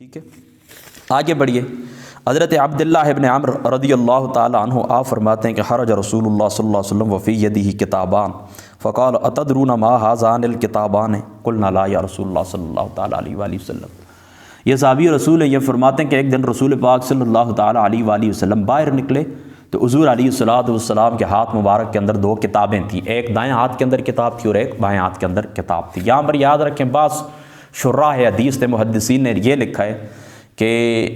ٹھیک ہے، آگے بڑھیے۔ حضرت عبداللہ ابن عمر رضی اللہ تعالی عنہ آپ فرماتے ہیں کہ خرج رسول اللہ صلی اللہ علیہ وسلم وفی یدہ کتابان فقال اتدرون ما هذان الکتابان قلنا لا یا رسول اللہ صلی اللہ تعالی علیہ وآلہ وسلم۔ یہ صحابی رسول ہیں، یہ فرماتے ہیں کہ ایک دن رسول پاک صلی اللہ تعالی علیہ وآلہ وسلم باہر نکلے تو حضور علیہ الصلوۃ والسلام کے ہاتھ مبارک کے اندر دو کتابیں تھیں، ایک دائیں ہاتھ کے اندر کتاب تھی اور ایک بائیں ہاتھ کے اندر کتاب تھی۔ یہاں پر یاد رکھیں، بعض شراح حدیث نے، محدثین نے یہ لکھا ہے کہ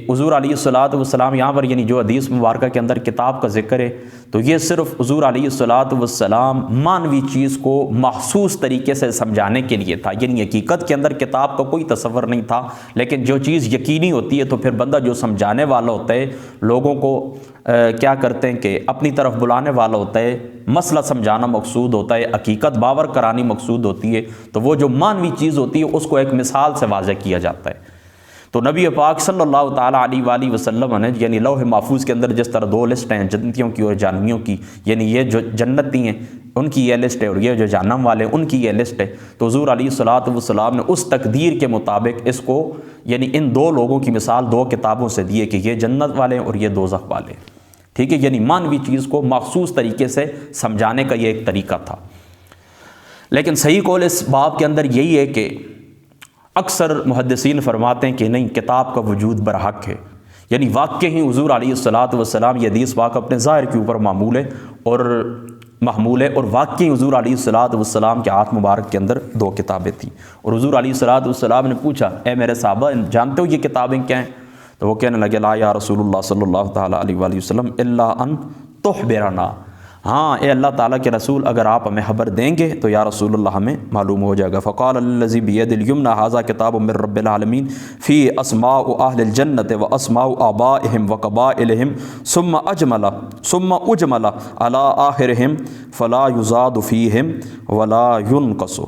حضور علیہ الصلوۃ والسلام یہاں پر یعنی جو حدیث مبارکہ کے اندر کتاب کا ذکر ہے تو یہ صرف حضور علیہ الصلوۃ والسلام معنوی چیز کو محسوس طریقے سے سمجھانے کے لیے تھا، یعنی حقیقت کے اندر کتاب کا کوئی تصور نہیں تھا، لیکن جو چیز یقینی ہوتی ہے تو پھر بندہ جو سمجھانے والا ہوتا ہے، لوگوں کو کیا کرتے ہیں کہ اپنی طرف بلانے والا ہوتا ہے، مسئلہ سمجھانا مقصود ہوتا ہے، حقیقت باور کرانی مقصود ہوتی ہے، تو وہ جو معنوی چیز ہوتی ہے اس کو ایک مثال سے واضح کیا جاتا ہے۔ تو نبی پاک صلی اللہ تعالیٰ علیہ وآلہ وسلم نے یعنی لوح محفوظ کے اندر جس طرح دو لسٹ ہیں، جنتیوں کی اور جہنمیوں کی، یعنی یہ جو جنتی ہیں ان کی یہ لسٹ ہے اور یہ جو جہنم والے ہیں ان کی یہ لسٹ ہے، تو حضور علیہ الصلوۃ والسلام نے اس تقدیر کے مطابق اس کو یعنی ان دو لوگوں کی مثال دو کتابوں سے دی ہے کہ یہ جنت والے ہیں اور یہ دوزخ والے ہیں، ٹھیک ہے، یعنی معنوی چیز کو مخصوص طریقے سے سمجھانے کا یہ ایک طریقہ تھا۔ لیکن صحیح قول اس باب کے اندر یہی ہے کہ اکثر محدثین فرماتے ہیں کہ نہیں، کتاب کا وجود برحق ہے، یعنی واقعی حضور علیہ الصلوۃ والسلام یہ حدیث پاک اپنے ظاہر کے اوپر محمول ہے اور واقعی حضور علیہ الصلوۃ والسلام کے ہاتھ مبارک کے اندر دو کتابیں تھیں، اور حضور علیہ الصلوۃ والسلام نے پوچھا، اے میرے صحابہ جانتے ہو یہ کتابیں کیا ہیں؟ تو وہ کہنے لگے، لا یا رسول اللہ صلی اللہ تعالیٰ علیہ وآلہ وسلم الا ان تخبرنا، ہاں اے اللہ تعالیٰ کے رسول اگر آپ ہمیں خبر دیں گے تو یا رسول اللہ ہمیں معلوم ہو جائے گا۔ فقال الذی بید الیمنی ھذا کتاب من رب العالمین فی اسماء اہل الجنۃ و اسماء آبائہم و قبائلہم ثم اجمل علی آخرہم فلا یزاد فیہم ولا ینقص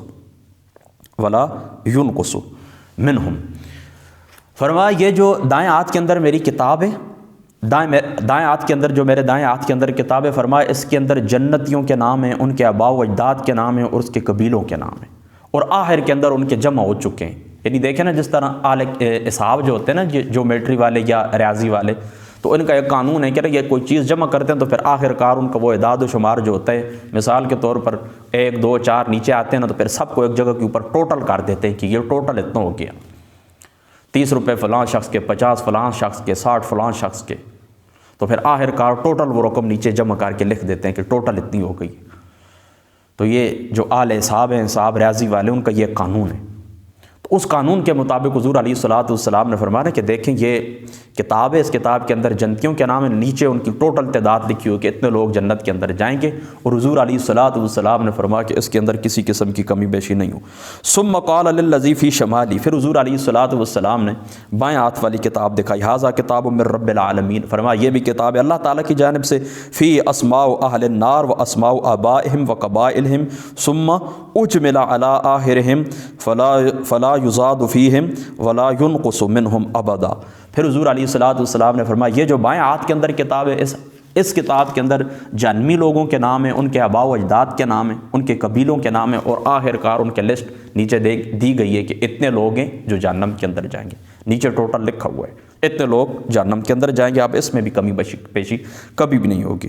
منہم۔ فرمایا یہ جو دائیں ہاتھ کے اندر میری کتاب ہے، دائیں ہاتھ کے اندر جو میرے دائیں ہاتھ کے اندر کتاب ہے، فرمایا اس کے اندر جنتیوں کے نام ہیں، ان کے آباء و اجداد کے نام ہیں اور اس کے قبیلوں کے نام ہیں، اور آخر کے اندر ان کے جمع ہو چکے ہیں۔ یعنی دیکھیں نا، جس طرح اعلی اصحاب جو ہوتے ہیں نا، جو ملٹری والے یا ریاضی والے، تو ان کا ایک قانون ہے کہ یہ کوئی چیز جمع کرتے ہیں تو پھر آخر کار ان کا وہ اعداد و شمار جو ہوتا ہے، مثال کے طور پر 1 2 4 نیچے آتے ہیں نا، تو پھر سب کو ایک جگہ کے اوپر ٹوٹل کر دیتے ہیں کہ یہ ٹوٹل اتنا ہو گیا، 30 روپے فلاں شخص کے، 50 فلاں شخص کے، 60 فلاں شخص کے، تو پھر آخر کار ٹوٹل وہ رقم نیچے جمع کر کے لکھ دیتے ہیں کہ ٹوٹل اتنی ہو گئی۔ تو یہ جو اعلی حساب ہیں، حساب ریاضی والے، ان کا یہ قانون ہے۔ تو اس قانون کے مطابق حضور علیہ الصلوۃ والسلام نے فرمایا کہ دیکھیں یہ کتاب ہے، اس کتاب کے اندر جنتیوں کے نام ہیں، نیچے ان کی ٹوٹل تعداد لکھی ہو کہ اتنے لوگ جنت کے اندر جائیں گے، اور حضور علیہ الصلوۃ والسلام نے فرمایا کہ اس کے اندر کسی قسم کی کمی بیشی نہیں ہو۔ ثم قال للذی فی شمالی، پھر حضور علیہ الصلوۃ والسلام نے بائیں ہاتھ والی کتاب دکھائی، ھذا کتاب من رب العالمین، فرمایا یہ بھی کتاب ہے اللہ تعالیٰ کی جانب سے، فی اسماء اہل النار و اسماء آبائہم و قبائلہم ثم اجمل علی آخرہم فلا یزاد فیہم ولا ینقص منہم ابدا۔ پھر حضور علیہ الصلوۃ والسلام نے فرمایا یہ جو بائیں ہاتھ کے اندر کتاب ہے، اس کتاب کے اندر جہنمی لوگوں کے نام ہیں، ان کے آباء و اجداد کے نام ہیں، ان کے قبیلوں کے نام ہیں، اور آخر کار ان کے لسٹ نیچے دی گئی ہے کہ اتنے لوگ ہیں جو جہنم کے اندر جائیں گے، نیچے ٹوٹل لکھا ہوا ہے اتنے لوگ جہنم کے اندر جائیں گے، اب اس میں بھی کمی بیشی کبھی بھی نہیں ہوگی۔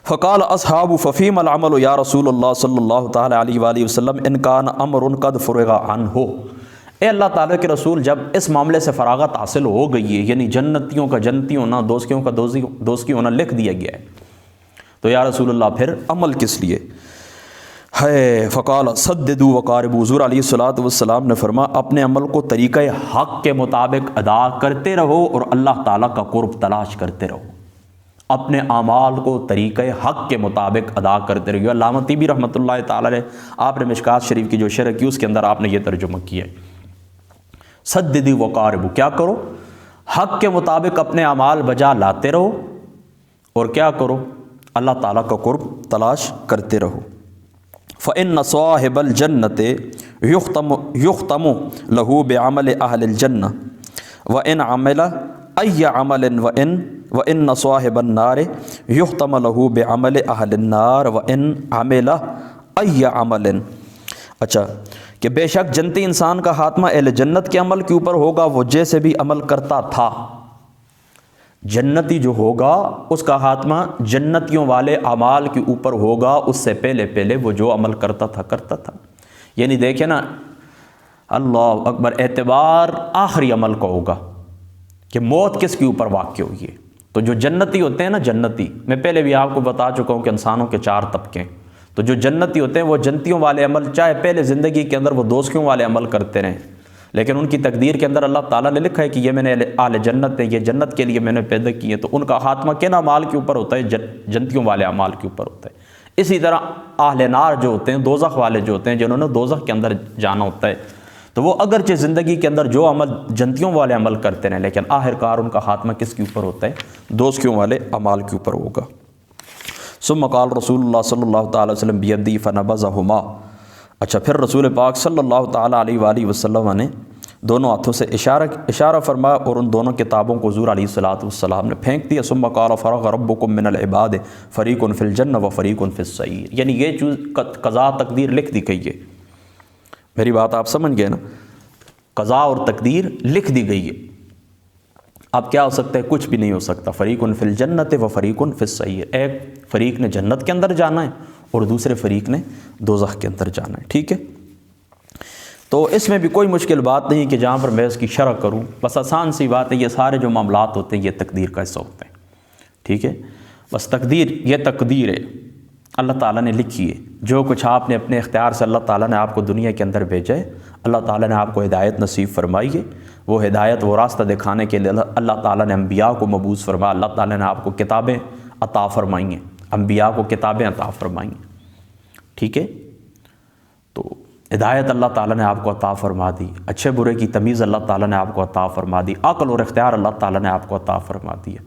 فقال اصحاب ففیم العمل یا رسول اللہ صلی اللہ تعالی علیہ وآلہ وسلم ان کان امر قد فرغ عنہ، اے اللہ تعالیٰ کے رسول جب اس معاملے سے فراغت حاصل ہو گئی ہے، یعنی جنتیوں کا جنتی ہونا، دوزخیوں کا دوزخی ہونا لکھ دیا گیا ہے، تو یا رسول اللہ پھر عمل کس لیے ہے؟ فقال سددوا وقاربوا، حضور علیہ الصلوۃ والسلام نے فرمایا اپنے عمل کو طریقہ حق کے مطابق ادا کرتے رہو اور اللہ تعالیٰ کا قرب تلاش کرتے رہو، اپنے اعمال کو طریقہ حق کے مطابق ادا کرتے رہو۔ علامہ طیبی رحمۃ اللہ تعالی علیہ، آپ نے مشکات شریف کی جو شرح کی اس کے اندر آپ نے یہ ترجمہ کیا ہے، سددوا وقاربوا، کیا کرو؟ حق کے مطابق اپنے اعمال بجا لاتے رہو، اور کیا کرو؟ اللہ تعالیٰ کا قرب تلاش کرتے رہو۔ فإن صاحب الجنت یختم له بعمل اہل الجنہ وإن عمل أي عمل وإن صاحب النار يختم له بعمل أهل النار وإن عمل أي عمل اچھا کہ بے شک جنتی انسان کا خاتمہ اہل جنت کے عمل کے اوپر ہوگا، وہ جیسے بھی عمل کرتا تھا۔ جنتی جو ہوگا اس کا خاتمہ جنتیوں والے اعمال کے اوپر ہوگا، اس سے پہلے وہ جو عمل کرتا تھا۔ یعنی دیکھیں نا، اللہ اکبر، اعتبار آخری عمل کا ہوگا کہ موت کس کے اوپر واقع ہوئی ہے۔ تو جو جنتی ہوتے ہیں نا، جنتی، میں پہلے بھی آپ کو بتا چکا ہوں کہ انسانوں کے 4 طبقے ہیں۔ تو جو جنتی ہوتے ہیں وہ جنتیوں والے عمل، چاہے پہلے زندگی کے اندر وہ دوستیوں والے عمل کرتے رہیں، لیکن ان کی تقدیر کے اندر اللہ تعالیٰ نے لکھا ہے کہ یہ میں نے اہل جنت ہے، یہ جنت کے لیے میں نے پیدا کی ہے، تو ان کا خاتمہ کن اعمال کے اوپر ہوتا ہے؟ جنتیوں والے اعمال کے اوپر ہوتا ہے۔ اسی طرح اہل نار جو ہوتے ہیں، دوزخ والے جو ہوتے ہیں، جنہوں نے دوزخ کے اندر جانا ہوتا ہے، تو وہ اگرچہ زندگی کے اندر جو عمل جنتیوں والے عمل کرتے ہیں، لیکن آخرکار ان کا خاتمہ کس کے اوپر ہوتا ہے؟ دوزخیوں والے اعمال کے اوپر ہوگا۔ ثم قال رسول اللہ صلی اللہ تعالی وسلم بیدی فنبذہما، اچھا پھر رسول پاک صلی اللہ تعالی علیہ وآلہ وسلم نے دونوں ہاتھوں سے اشارہ فرمایا اور ان دونوں کتابوں کو حضور علیہ الصلوۃ والسلام نے پھینک دیا۔ ثم قال فرغ ربکم من العباد فریق فی الجنہ و فریق فی السعیر، یعنی یہ چیز قضاء تقدیر لکھ دی گئی ہے۔ میری بات آپ سمجھ گئے نا، قضاء اور تقدیر لکھ دی گئی ہے، اب کیا ہو سکتا ہے؟ کچھ بھی نہیں ہو سکتا۔ فریق فی الجنۃ و فریق فی السعیر، ایک فریق نے جنت کے اندر جانا ہے اور دوسرے فریق نے دوزخ کے اندر جانا ہے، ٹھیک ہے؟ تو اس میں بھی کوئی مشکل بات نہیں کہ جہاں پر میں اس کی شرح کروں، بس آسان سی بات ہے، یہ سارے جو معاملات ہوتے ہیں یہ تقدیر کا حصہ ہوتے ہیں، ٹھیک ہے؟ بس تقدیر، یہ تقدیر ہے، اللہ تعالیٰ نے لکھی ہے۔ جو کچھ آپ نے اپنے اختیار سے اللہ تعالیٰ نے آپ کو دنیا کے اندر بھیجا ہے، اللہ تعالیٰ نے آپ کو ہدایت نصیب فرمائی ہے، وہ ہدایت، وہ راستہ دکھانے کے لیے اللہ تعالیٰ نے انبیاء کو مبعوث فرمایا، اللہ تعالیٰ نے آپ کو کتابیں عطا فرمائی ہیں، انبیاء کو کتابیں عطا فرمائی ہیں، ٹھیک ہے؟ تو ہدایت اللہ تعالیٰ نے آپ کو عطا فرما دی، اچھے برے کی تمیز اللہ تعالیٰ نے آپ کو عطا فرما دی، عقل اور اختیار اللہ تعالیٰ نے آپ کو عطا فرما دیا۔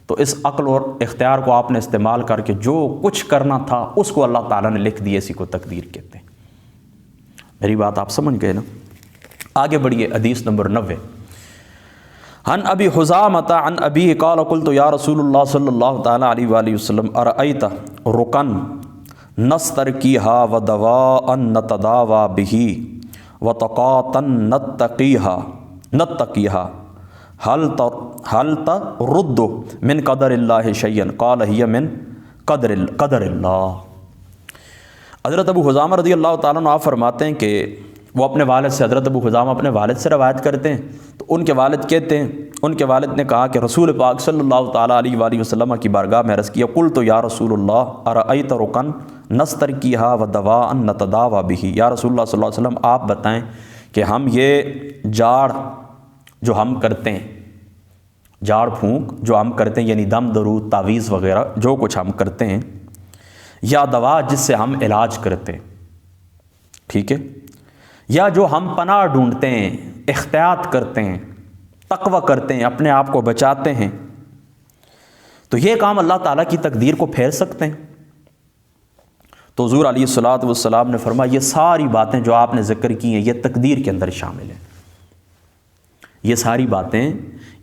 تو اس عقل اور اختیار کو آپ نے استعمال کر کے جو کچھ کرنا تھا اس کو اللہ تعالیٰ نے لکھ دیا، اسی کو تقدیر کہتے ہیں۔ میری بات آپ سمجھ گئے نا؟ آگے بڑھیے، حدیث نمبر 90۔ عن ابی حزامۃ عن ابی قال قلت یا رسول اللہ صلی اللہ تعالی علیہ وآلہ وسلم ارأیت رکن نسترکیہا ودواء نتداوی بہ وطاقۃ نتقیہا حل ترد من قدر اللہ شیئا قال ہی من قدر اللہ۔ حضرت ابو حزامہ رضی اللہ تعالیٰ عنہ آپ فرماتے ہیں کہ وہ اپنے والد سے، حضرت ابو حزامہ اپنے والد سے روایت کرتے ہیں، تو ان کے والد کہتے ہیں، ان کے والد نے کہا کہ رسول پاک صلی اللہ تعالیٰ علیہ وآلہ وسلم کی بارگاہ میں عرض کیا، قلت یا رسول اللہ ارأیت رکن نسترکیہا ودواء نتداوی بہ، یا رسول اللہ صلی اللہ علیہ وسلم آپ بتائیں کہ ہم یہ جاڑ جو ہم کرتے ہیں، جاڑ پھونک جو ہم کرتے ہیں، یعنی دم درود تعویذ وغیرہ جو کچھ ہم کرتے ہیں، یا دوا جس سے ہم علاج کرتے ہیں، ٹھیک ہے، یا جو ہم پناہ ڈھونڈتے ہیں، احتیاط کرتے ہیں، تقوی کرتے ہیں، اپنے آپ کو بچاتے ہیں، تو یہ کام اللہ تعالیٰ کی تقدیر کو پھیر سکتے ہیں؟ تو حضور علیہ الصلوۃ والسلام نے فرمایا یہ ساری باتیں جو آپ نے ذکر کی ہیں یہ تقدیر کے اندر شامل ہیں۔ یہ ساری باتیں،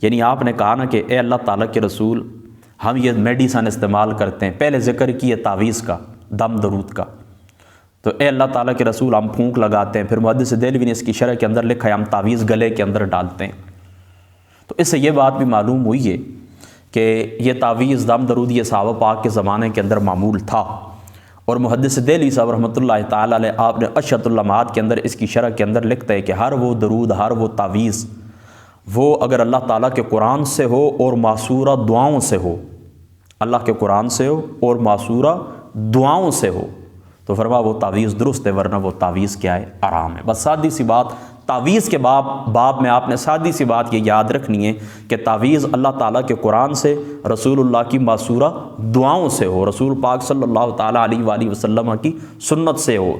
یعنی آپ نے کہا نا کہ اے اللہ تعالیٰ کے رسول ہم یہ میڈیسن استعمال کرتے ہیں، پہلے ذکر کیے تعویذ کا، دم درود کا، تو اے اللہ تعالیٰ کے رسول ہم پھونک لگاتے ہیں، پھر محدث دہلوی نے اس کی شرح کے اندر لکھا ہے ہم تعویذ گلے کے اندر ڈالتے ہیں۔ تو اس سے یہ بات بھی معلوم ہوئی ہے کہ یہ تعویذ دم درود یہ صحابہ پاک کے زمانے کے اندر معمول تھا، اور محدث دہلوی صاحب رحمۃ اللہ تعالیٰ علیہ آپ نے اشرۃ اللمعات کے اندر اس کی شرح کے اندر لکھتا ہے کہ ہر وہ درود، ہر وہ تعویذ، وہ اگر اللہ تعالیٰ کے قرآن سے ہو اور معصورہ دعاؤں سے ہو، اللہ کے قرآن سے ہو اور معصورہ دعاؤں سے ہو، تو فرما وہ تعویذ درست ہے، ورنہ وہ تعویذ کیا ہے؟ حرام ہے۔ بس سادی سی بات، تعویذ کے باب میں آپ نے سادی سی بات یہ یاد رکھنی ہے کہ تعویذ اللہ تعالیٰ کے قرآن سے، رسول اللہ کی معصورہ دعاؤں سے ہو، رسول پاک صلی اللہ تعالیٰ علیہ وآلہ وسلم کی سنت سے ہو،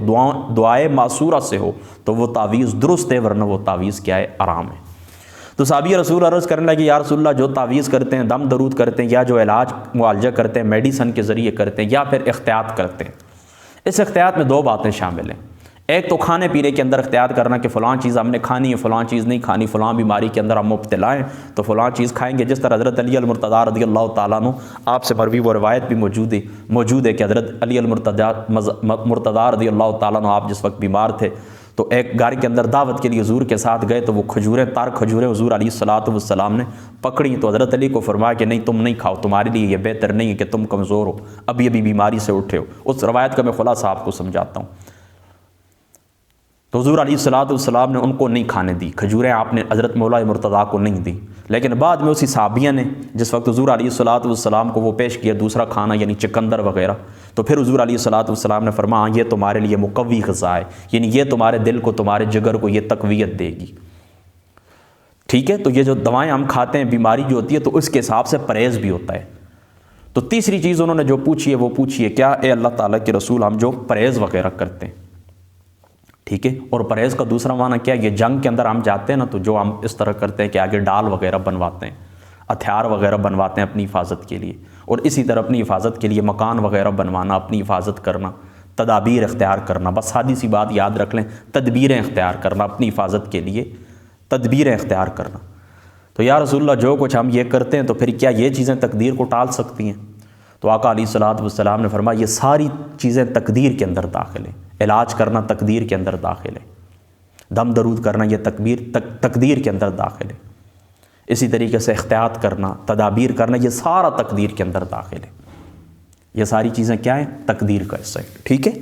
دعائے معصورہ سے ہو، تو وہ تعویذ درست ہے، ورنہ وہ تعویذ کیا ہے؟ حرام ہے۔ تو صحابی رسول عرض کرنے لگے یا رسول اللہ جو تعویذ کرتے ہیں، دم درود کرتے ہیں، یا جو علاج معالجہ کرتے ہیں میڈیسن کے ذریعے کرتے ہیں، یا پھر احتیاط کرتے ہیں، اس احتیاط میں دو باتیں شامل ہیں۔ ایک تو کھانے پینے کے اندر اختیار کرنا کہ فلاں چیز ہم نے کھانی ہے، فلاں چیز نہیں کھانی، فلاں بیماری کے اندر ہم مبتلا ہیں تو فلاں چیز کھائیں گے، جس طرح حضرت علی المرتضیٰ رضی اللہ تعالیٰ عنہ آپ سے مروی وہ روایت بھی موجود ہے کہ حضرت علی المرتضیٰ رضی اللہ تعالیٰ عنہ آپ جس وقت بیمار تھے تو ایک گھر کے اندر دعوت کے لیے حضور کے ساتھ گئے تو وہ کھجوریں، تار کھجوریں حضور علیہ الصلوۃ والسلام نے پکڑی تو حضرت علی کو فرمایا کہ نہیں تم نہیں کھاؤ، تمہارے لیے یہ بہتر نہیں ہے کہ تم کمزور ہو، ابھی بیماری سے اٹھے ہو۔ اس روایت کا میں خلاصہ آپ کو سمجھاتا ہوں۔ تو حضور علیہ الصلوۃ والسلام نے ان کو نہیں کھانے دی کھجوریں، آپ نے حضرت مولا مرتضیٰ کو نہیں دی، لیکن بعد میں اسی صحابیہ نے جس وقت حضور علیہ الصلوۃ والسلام کو وہ پیش کیا دوسرا کھانا یعنی چقندر وغیرہ، تو پھر حضور علیہ الصلوۃ والسلام نے فرمایا یہ تمہارے لیے مقوی غذا ہے، یعنی یہ تمہارے دل کو، تمہارے جگر کو یہ تقویت دے گی۔ ٹھیک ہے، تو یہ جو دوائیں ہم کھاتے ہیں بیماری جو ہوتی ہے تو اس کے حساب سے پرہیز بھی ہوتا ہے۔ تو تیسری چیز انہوں نے جو پوچھی ہے وہ پوچھی ہے کیا، اے اللہ تعالیٰ کے رسول ہم جو پرہیز وغیرہ کرتے ہیں، ٹھیک ہے، اور پرہیز کا دوسرا معنی کیا ہے، یہ جنگ کے اندر ہم جاتے ہیں نا تو جو ہم اس طرح کرتے ہیں کہ آگے ڈال وغیرہ بنواتے ہیں، ہتھیار وغیرہ بنواتے ہیں اپنی حفاظت کے لیے، اور اسی طرح اپنی حفاظت کے لیے مکان وغیرہ بنوانا، اپنی حفاظت کرنا، تدابیر اختیار کرنا، بس سادی سی بات یاد رکھ لیں، تدبیریں اختیار کرنا اپنی حفاظت کے لیے، تدبیریں اختیار کرنا۔ تو یا رسول اللہ جو کچھ ہم یہ کرتے ہیں تو پھر کیا یہ چیزیں تقدیر کو ٹال سکتی ہیں؟ تو آقا علیہ الصلوۃ والسلام نے فرمایا یہ ساری چیزیں تقدیر کے اندر داخل ہیں، علاج کرنا تقدیر کے اندر داخل ہے، دم درود کرنا یہ تقدیر کے اندر داخل ہے، اسی طریقے سے احتیاط کرنا، تدابیر کرنا یہ سارا تقدیر کے اندر داخل ہے، یہ ساری چیزیں کیا ہیں؟ تقدیر کا حصہ ہے۔ ٹھیک ہے۔